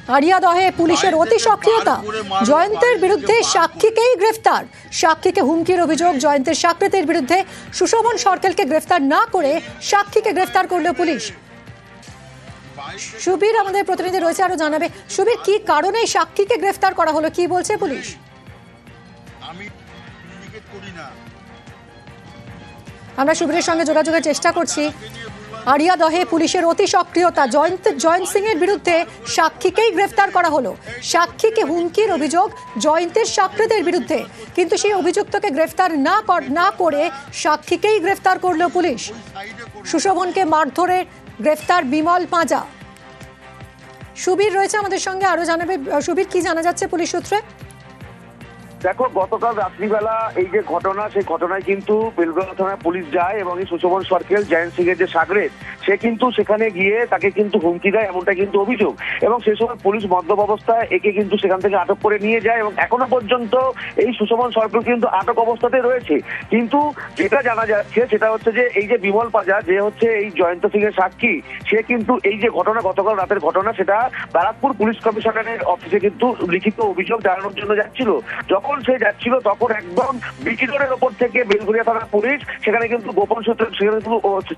আড়িয়াদহে পুলিশের অতি সক্রিয়তা, জয়ন্তের বিরুদ্ধে সাক্ষীকেই গ্রেফতার। সাক্ষীকে হুমকির অভিযোগ, জয়ন্তের সাকৃতির বিরুদ্ধে সুশোভন সরকেলকে গ্রেফতার না করে সাক্ষীকে গ্রেফতার করল পুলিশ। সুবীর আমাদের প্রতিনিধি রয়েছে, আরো জানাবে। সুবীর, কি কারণে সাক্ষীকে গ্রেফতার করা হলো, কি বলছে পুলিশ? আমরা সুবীরের সঙ্গে যোগাযোগের চেষ্টা করছি। আড়িয়াদহে পুলিশের অতি সক্রিয়তা, জয়ন্ত সিং এর বিরুদ্ধে সাক্ষীকেই গ্রেফতার করা হলো। সাক্ষীকে হুমকির অভিযোগ জয়ন্তের সাকৃতের বিরুদ্ধে, কিন্তু সেই অভিযুক্তকে গ্রেফতার না করে সাক্ষীকেই গ্রেফতার করলো পুলিশ। সুশোভনকে মারধরে গ্রেফতার বিমল পাঁজা। সুবীর রয়েছে আমাদের সঙ্গে, আরো জানাবে। সুবীর, কি জানা যাচ্ছে পুলিশ সূত্রে? দেখো, গতকাল রাত্রিবেলা এই যে ঘটনা, সেই ঘটনায় কিন্তু বেলগোয়া থানায় পুলিশ যায় এবং এই সুশোভন সরকেল, জয়ন্ত সিং এর যে সাগরেদ, সে কিন্তু সেখানে গিয়ে তাকে কিন্তু হুমকি দেয়, এমনটা কিন্তু অভিযোগ। এবং সেই সময় পুলিশ মদ্যপ অবস্থায় একে কিন্তু সেখান থেকে আটক করে নিয়ে যায় এবং এখনো পর্যন্ত এই সুশোভন সরকেল কিন্তু আটক অবস্থাতে রয়েছে। কিন্তু যেটা জানা যাচ্ছে সেটা হচ্ছে যে এই যে বিমল পাজা, যে হচ্ছে এই জয়ন্ত সিং এর সাক্ষী, সে কিন্তু এই যে ঘটনা, গতকাল রাতের ঘটনা, সেটা ব্যারাকপুর পুলিশ কমিশনারের অফিসে কিন্তু লিখিত অভিযোগ জানানোর জন্য যাচ্ছিল। যখন সে যাচ্ছিল তখন একদম বিটি রোডের ওপর থেকে বেলঘরিয়া থানার পুলিশ সেখানে কিন্তু গোপন সূত্রে সেখানে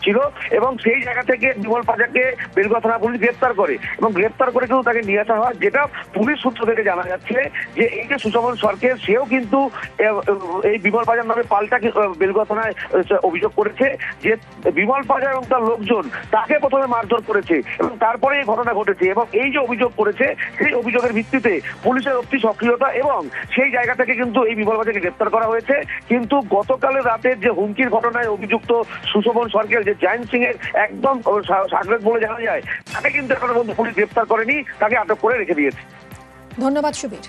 ছিল এবং সেই জায়গা থেকে বিমল পাজাকে বেলঘরিয়া থানা পুলিশ গ্রেফতার করে এবং গ্রেফতার করে কিন্তু তাকে নিয়ে আসা হয়। যেটা পুলিশ সূত্র থেকে জানা যাচ্ছে যে এই যে সুশোভন সরকেল, সেও কিন্তু এই বিমল পাজার নামে পাল্টা বেলঘরিয়া থানায় অভিযোগ করেছে যে বিমল পাজা এবং তার লোকজন তাকে প্রথমে মারধর করেছে এবং তারপরে এই ঘটনা ঘটেছে। এবং এই যে অভিযোগ করেছে, সেই অভিযোগের ভিত্তিতে পুলিশের অতি সক্রিয়তা এবং সেই জায়গা থেকে কিন্তু এই বিমল পাজাকে গ্রেফতার করা হয়েছে। কিন্তু গতকালের রাতের যে হুমকির ঘটনায় অভিযুক্ত সুশোভন সরকেল, যে জয়ন্ত সিং এর একদম সাগরেদ বলে জানা যায়, তাকে কিন্তু এখনো পর্যন্ত পুলিশ গ্রেফতার করেনি, তাকে আটক করে রেখে দিয়েছে। ধন্যবাদ সুবীর।